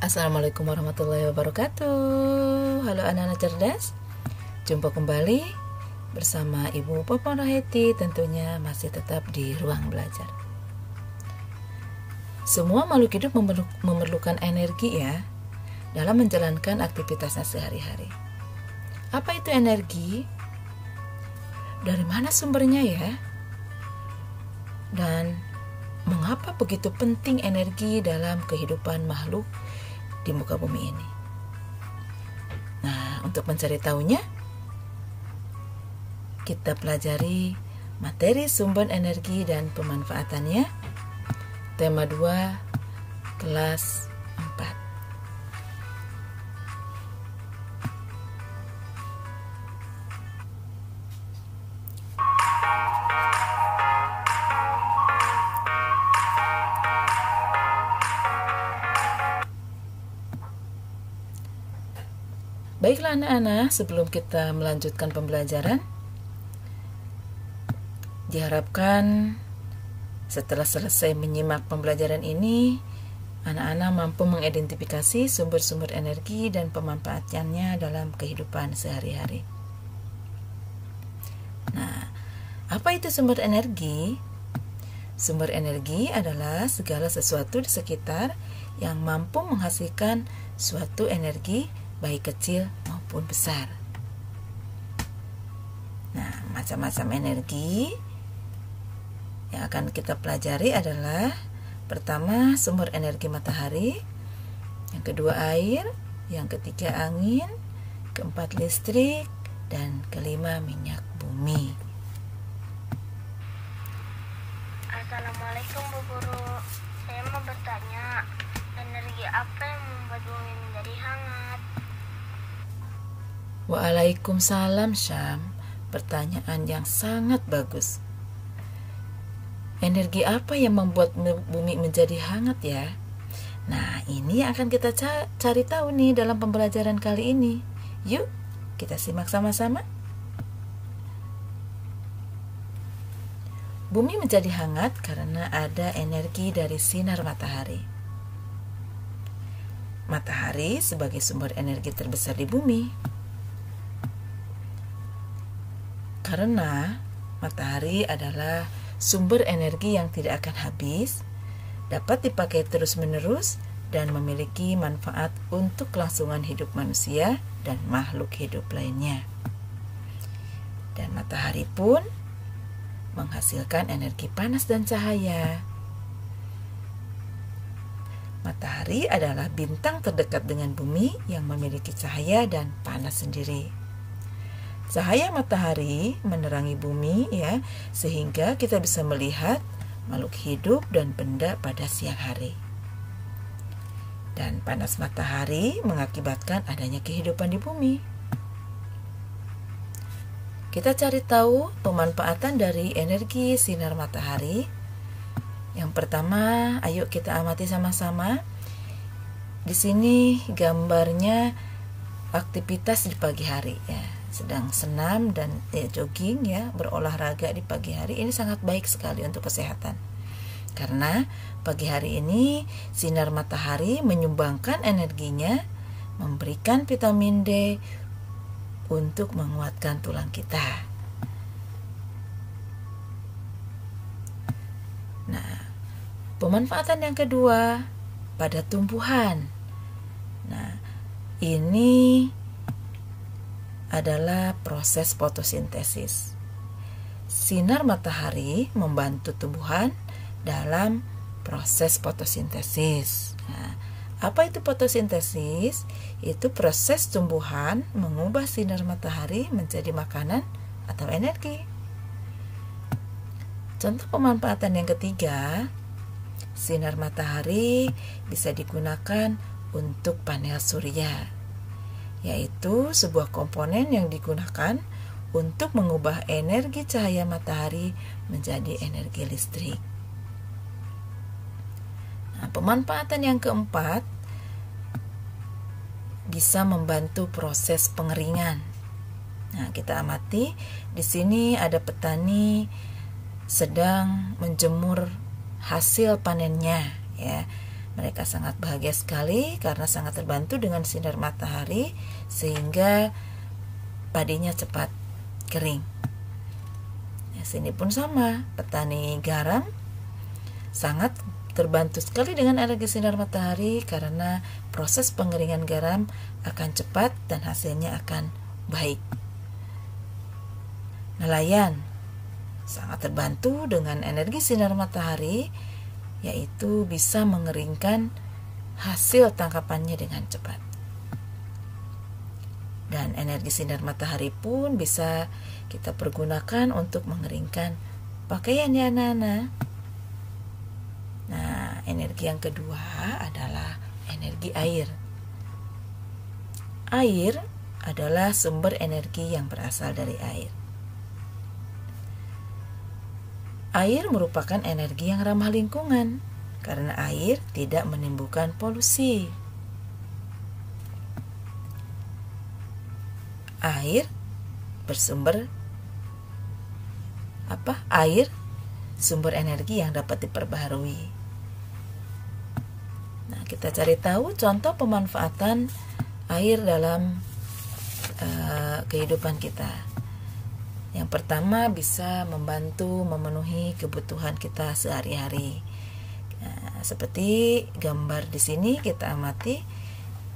Assalamualaikum warahmatullahi wabarakatuh. Halo anak-anak cerdas, jumpa kembali bersama Ibu Popon Raheti, tentunya masih tetap di ruang belajar. Semua makhluk hidup memerlukan energi ya dalam menjalankan aktivitasnya sehari-hari. Apa itu energi? Dari mana sumbernya ya? Dan mengapa begitu penting energi dalam kehidupan makhluk di muka bumi ini? Nah, untuk mencari tahunya, kita pelajari materi sumber energi dan pemanfaatannya, tema 2, kelas 4. Baiklah anak-anak, sebelum kita melanjutkan pembelajaran, diharapkan setelah selesai menyimak pembelajaran ini, anak-anak mampu mengidentifikasi sumber-sumber energi dan pemanfaatannya dalam kehidupan sehari-hari. Nah, apa itu sumber energi? Sumber energi adalah segala sesuatu di sekitar yang mampu menghasilkan suatu energi baik kecil maupun besar. Nah, macam-macam energi yang akan kita pelajari adalah pertama sumber energi matahari, yang kedua air, yang ketiga angin, keempat listrik, dan kelima minyak bumi. Assalamualaikum Bu Guru. Saya mau bertanya, energi apa yang membuat bumi menjadi hangat? Waalaikumsalam Syam. Pertanyaan yang sangat bagus. Energi apa yang membuat bumi menjadi hangat ya? Nah, ini akan kita cari tahu nih dalam pembelajaran kali ini. Yuk, kita simak sama-sama. Bumi menjadi hangat karena ada energi dari sinar matahari. Matahari sebagai sumber energi terbesar di bumi. Karena matahari adalah sumber energi yang tidak akan habis, dapat dipakai terus-menerus, dan memiliki manfaat untuk kelangsungan hidup manusia dan makhluk hidup lainnya. Dan matahari pun menghasilkan energi panas dan cahaya. Matahari adalah bintang terdekat dengan bumi yang memiliki cahaya dan panas sendiri. Cahaya matahari menerangi bumi ya, sehingga kita bisa melihat makhluk hidup dan benda pada siang hari. Dan panas matahari mengakibatkan adanya kehidupan di bumi. Kita cari tahu pemanfaatan dari energi sinar matahari. Yang pertama, ayo kita amati sama-sama. Di sini gambarnya aktivitas di pagi hari ya. Sedang senam dan jogging ya, berolahraga di pagi hari. Ini sangat baik sekali untuk kesehatan. Karena pagi hari ini sinar matahari menyumbangkan energinya, memberikan vitamin D untuk menguatkan tulang kita. Nah, pemanfaatan yang kedua pada tumbuhan. Nah, ini adalah proses fotosintesis. Sinar matahari membantu tumbuhan dalam proses fotosintesis. Nah, apa itu fotosintesis? Itu proses tumbuhan mengubah sinar matahari menjadi makanan atau energi. Contoh pemanfaatan yang ketiga, sinar matahari bisa digunakan untuk panel surya, yaitu sebuah komponen yang digunakan untuk mengubah energi cahaya matahari menjadi energi listrik. Nah, pemanfaatan yang keempat bisa membantu proses pengeringan. Nah, kita amati di sini ada petani sedang menjemur hasil panennya ya. Mereka sangat bahagia sekali karena sangat terbantu dengan sinar matahari sehingga padinya cepat kering. Sini pun sama, petani garam sangat terbantu sekali dengan energi sinar matahari karena proses pengeringan garam akan cepat dan hasilnya akan baik. Nelayan sangat terbantu dengan energi sinar matahari, yaitu bisa mengeringkan hasil tangkapannya dengan cepat. Dan energi sinar matahari pun bisa kita pergunakan untuk mengeringkan pakaian ya anak-anak. Nah, energi yang kedua adalah energi air. Air adalah sumber energi yang berasal dari air. Air merupakan energi yang ramah lingkungan karena air tidak menimbulkan polusi. Air bersumber Air sumber energi yang dapat diperbaharui. Nah, kita cari tahu contoh pemanfaatan air dalam kehidupan kita. Yang pertama, bisa membantu memenuhi kebutuhan kita sehari-hari. Nah, seperti gambar di sini kita amati,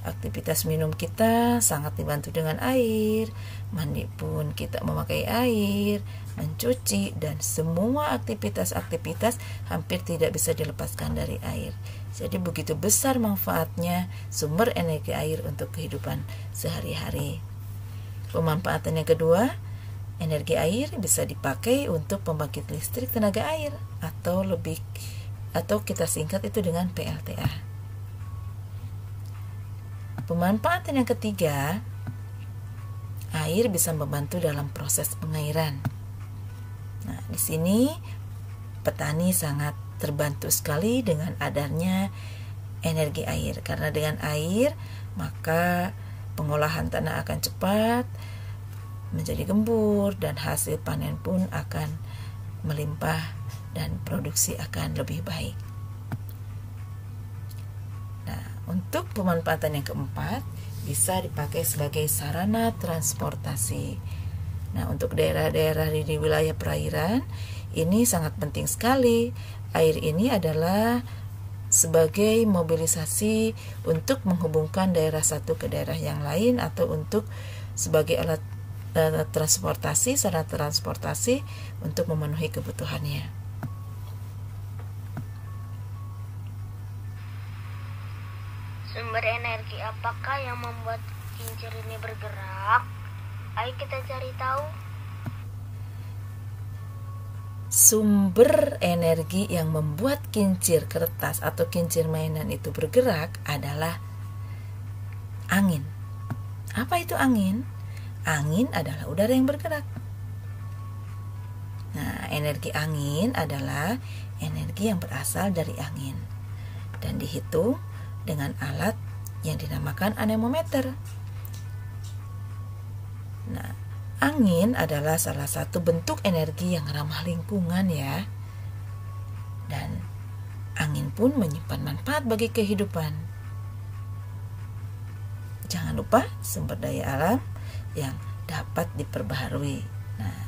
aktivitas minum kita sangat dibantu dengan air, mandi pun kita memakai air, mencuci, dan semua aktivitas-aktivitas hampir tidak bisa dilepaskan dari air. Jadi begitu besar manfaatnya sumber energi air untuk kehidupan sehari-hari. Pemanfaatan yang kedua, energi air bisa dipakai untuk pembangkit listrik tenaga air atau kita singkat itu dengan PLTA. Pemanfaatan yang ketiga, air bisa membantu dalam proses pengairan. Nah, di sini petani sangat terbantu sekali dengan adanya energi air. Karena dengan air, maka pengolahan tanah akan cepat menjadi gembur dan hasil panen pun akan melimpah dan produksi akan lebih baik. Untuk pemanfaatan yang keempat, bisa dipakai sebagai sarana transportasi. Nah, untuk daerah-daerah di wilayah perairan, ini sangat penting sekali. Air ini adalah sebagai mobilisasi untuk menghubungkan daerah satu ke daerah yang lain atau untuk sebagai alat transportasi, sarana transportasi untuk memenuhi kebutuhannya. Sumber energi apakah yang membuat kincir ini bergerak? Ayo kita cari tahu. Sumber energi yang membuat kincir kertas atau kincir mainan itu bergerak adalah angin. Apa itu angin? Angin adalah udara yang bergerak. Nah, energi angin adalah energi yang berasal dari angin dan dihitung dengan alat yang dinamakan anemometer. Nah, angin adalah salah satu bentuk energi yang ramah lingkungan ya. Dan angin pun menyimpan manfaat bagi kehidupan. Jangan lupa sumber daya alam yang dapat diperbaharui. Nah,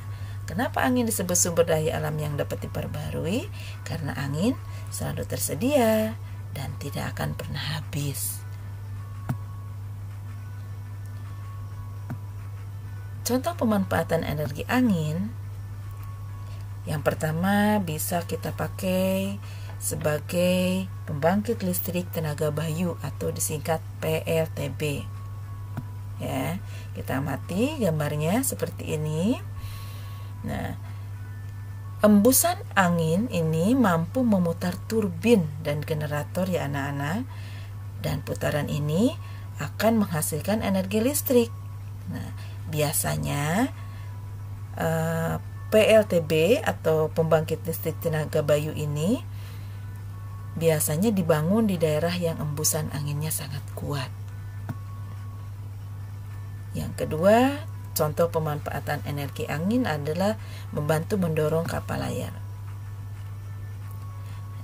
kenapa angin disebut sumber daya alam yang dapat diperbaharui? Karena angin selalu tersedia dan tidak akan pernah habis. Contoh pemanfaatan energi angin, yang pertama bisa kita pakai sebagai pembangkit listrik tenaga bayu atau disingkat PLTB. Ya, kita amati gambarnya seperti ini. Nah, embusan angin ini mampu memutar turbin dan generator ya anak-anak, dan putaran ini akan menghasilkan energi listrik. Nah, biasanya PLTB atau pembangkit listrik tenaga bayu ini biasanya dibangun di daerah yang embusan anginnya sangat kuat. Yang kedua, contoh pemanfaatan energi angin adalah membantu mendorong kapal layar.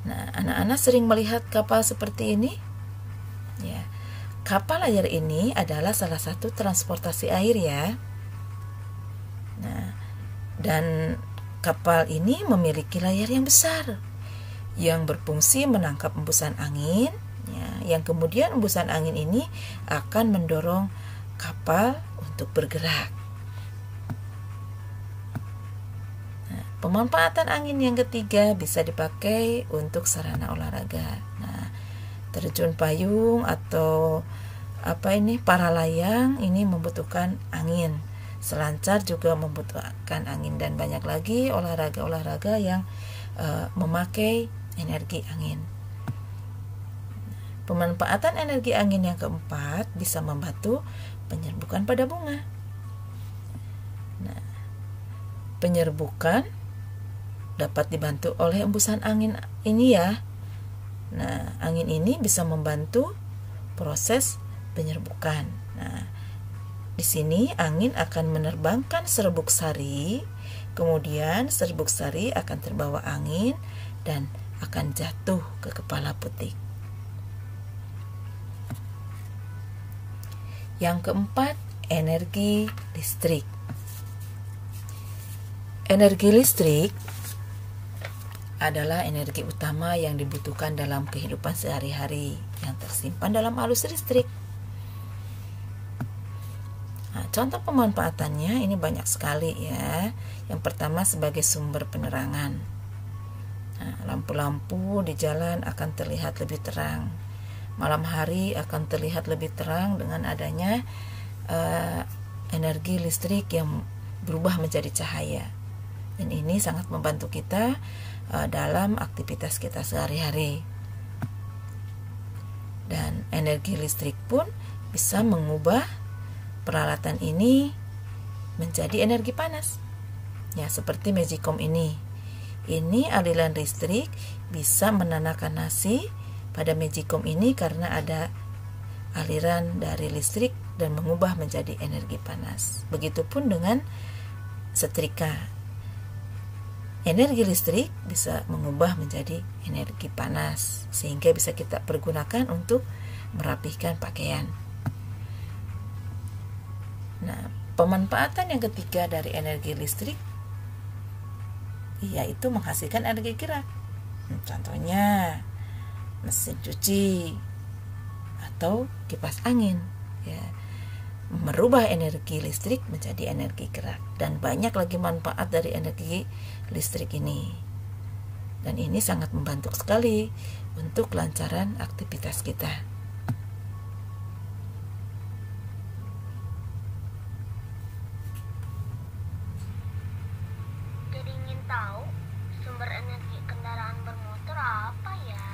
Nah, anak-anak sering melihat kapal seperti ini. Ya, kapal layar ini adalah salah satu transportasi air ya. Nah, dan kapal ini memiliki layar yang besar yang berfungsi menangkap embusan angin, ya, yang kemudian embusan angin ini akan mendorong kapal untuk bergerak. Nah, pemanfaatan angin yang ketiga bisa dipakai untuk sarana olahraga. Nah, terjun payung atau para layang ini membutuhkan angin. Selancar juga membutuhkan angin, dan banyak lagi olahraga-olahraga yang memakai energi angin. Pemanfaatan energi angin yang keempat bisa membantu penyerbukan pada bunga. Nah, penyerbukan dapat dibantu oleh embusan angin ini ya. Nah, angin ini bisa membantu proses penyerbukan. Nah, di sini angin akan menerbangkan serbuk sari, kemudian serbuk sari akan terbawa angin dan akan jatuh ke kepala putik. Yang keempat, energi listrik. Energi listrik adalah energi utama yang dibutuhkan dalam kehidupan sehari-hari yang tersimpan dalam arus listrik. Nah, contoh pemanfaatannya ini banyak sekali ya. Yang pertama sebagai sumber penerangan. Nah, lampu-lampu di jalan akan terlihat lebih terang. Malam hari akan terlihat lebih terang dengan adanya energi listrik yang berubah menjadi cahaya. Dan ini sangat membantu kita dalam aktivitas kita sehari-hari. Dan energi listrik pun bisa mengubah peralatan ini menjadi energi panas. Ya, seperti Magicom ini. Ini aliran listrik bisa menanamkan nasi pada Magicom ini karena ada aliran dari listrik dan mengubah menjadi energi panas. Begitupun dengan setrika. Energi listrik bisa mengubah menjadi energi panas sehingga bisa kita pergunakan untuk merapihkan pakaian. Nah, pemanfaatan yang ketiga dari energi listrik yaitu menghasilkan energi gerak. Contohnya mesin cuci atau kipas angin ya, merubah energi listrik menjadi energi gerak. Dan banyak lagi manfaat dari energi listrik ini. Dan ini sangat membantu sekali untuk kelancaran aktivitas kita. Tahu sumber energi kendaraan bermotor apa ya?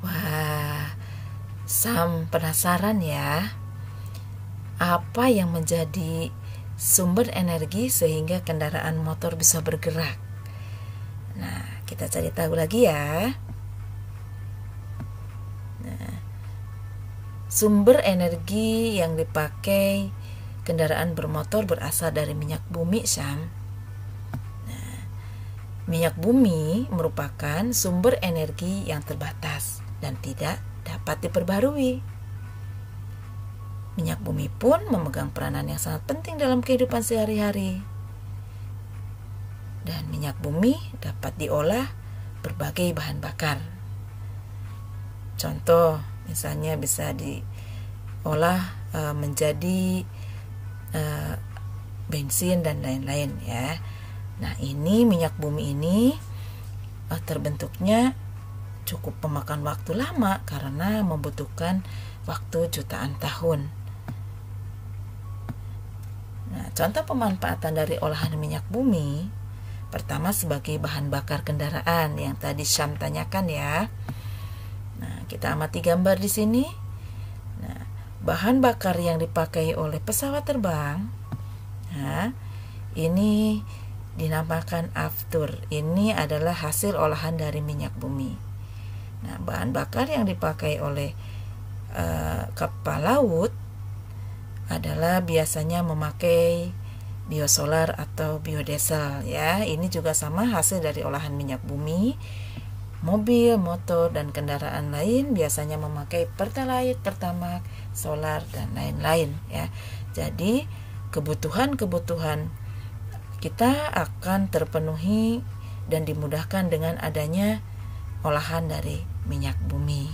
Wah, Sam penasaran ya? Apa yang menjadi sumber energi sehingga kendaraan motor bisa bergerak? Nah, kita cari tahu lagi ya. Nah, sumber energi yang dipakai kendaraan bermotor berasal dari minyak bumi, Sam. Minyak bumi merupakan sumber energi yang terbatas dan tidak dapat diperbarui. Minyak bumi pun memegang peranan yang sangat penting dalam kehidupan sehari-hari. Dan minyak bumi dapat diolah berbagai bahan bakar. Contoh, misalnya bisa diolah menjadi bensin dan lain-lain ya. Nah, ini minyak bumi ini terbentuknya cukup memakan waktu lama karena membutuhkan waktu jutaan tahun. Nah, contoh pemanfaatan dari olahan minyak bumi, pertama sebagai bahan bakar kendaraan yang tadi Syam tanyakan ya. Nah, kita amati gambar di sini. Nah, bahan bakar yang dipakai oleh pesawat terbang, nah, ini dinamakan aftur. Ini adalah hasil olahan dari minyak bumi. Nah, bahan bakar yang dipakai oleh kapal laut adalah biasanya memakai biosolar atau biodiesel ya. Ini juga sama hasil dari olahan minyak bumi mobil, motor, dan kendaraan lain biasanya memakai Pertalite, Pertamax, solar, dan lain-lain ya. Jadi kebutuhan-kebutuhan kita akan terpenuhi dan dimudahkan dengan adanya olahan dari minyak bumi.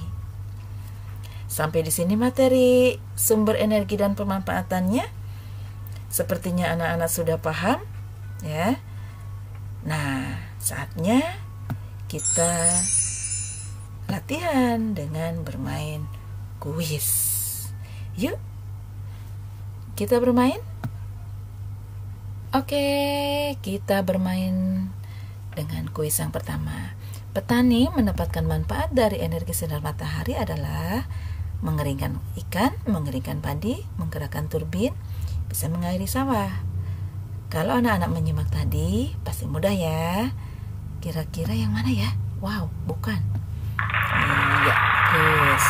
Sampai di sini materi sumber energi dan pemanfaatannya. Sepertinya anak-anak sudah paham ya. Nah, saatnya kita latihan dengan bermain kuis. Yuk, kita bermain. Oke, kita bermain dengan kuis yang pertama. Petani mendapatkan manfaat dari energi sinar matahari adalah mengeringkan ikan, mengeringkan padi, menggerakkan turbin, bisa mengairi sawah. Kalau anak-anak menyimak tadi, pasti mudah ya. Kira-kira yang mana ya? Wow, bukan. Iya, kuis.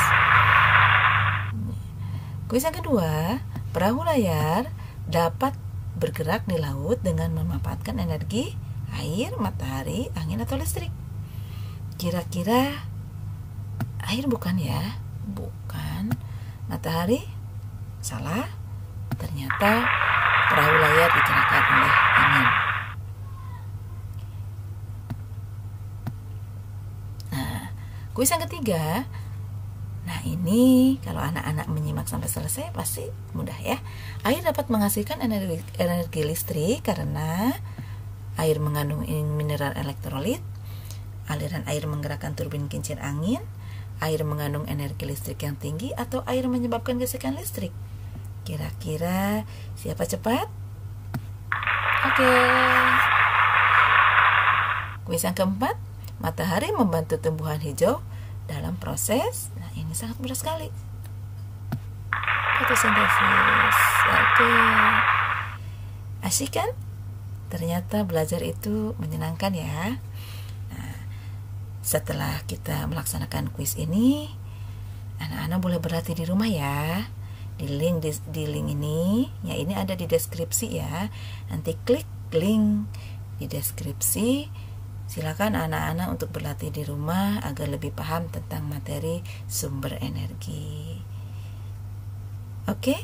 Kuis yang kedua, perahu layar dapat bergerak di laut dengan memanfaatkan energi air, matahari, angin, atau listrik. Kira-kira air bukan ya? Bukan. Matahari? Salah. Ternyata perahu layar digerakkan oleh angin. Nah, kuis yang ketiga. Nah, ini kalau anak-anak menyimak sampai selesai pasti mudah ya. Air dapat menghasilkan energi listrik karena air mengandung mineral elektrolit. Aliran air menggerakkan turbin kincir angin. Air mengandung energi listrik yang tinggi, atau air menyebabkan gesekan listrik. Kira-kira siapa cepat? Oke. Kuis yang keempat, matahari membantu tumbuhan hijau dalam proses. Nah, ini sangat mudah sekali. Fotosintesis. Oke. Asyik kan? Ternyata belajar itu menyenangkan ya. Nah, setelah kita melaksanakan kuis ini, anak-anak boleh berlatih di rumah ya. Di link ini, ya ini ada di deskripsi ya. Nanti klik link di deskripsi. Silakan anak-anak untuk berlatih di rumah agar lebih paham tentang materi sumber energi. Oke?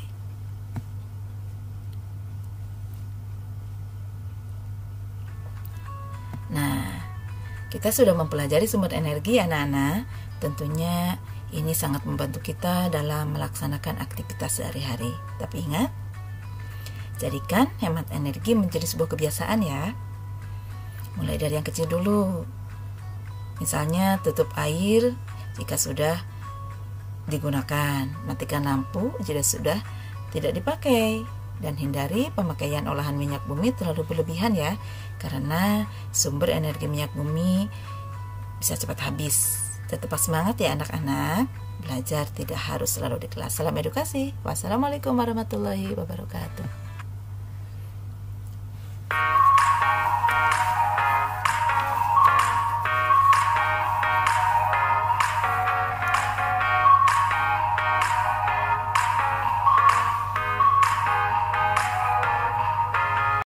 Nah, kita sudah mempelajari sumber energi anak-anak. Tentunya ini sangat membantu kita dalam melaksanakan aktivitas sehari-hari. Tapi ingat, jadikan hemat energi menjadi sebuah kebiasaan ya. Mulai dari yang kecil dulu. Misalnya tutup air jika sudah digunakan, matikan lampu jika sudah tidak dipakai, dan hindari pemakaian olahan minyak bumi terlalu berlebihan ya, karena sumber energi minyak bumi bisa cepat habis. Tetap semangat ya anak-anak. Belajar tidak harus selalu di kelas. Salam edukasi. Wassalamualaikum warahmatullahi wabarakatuh.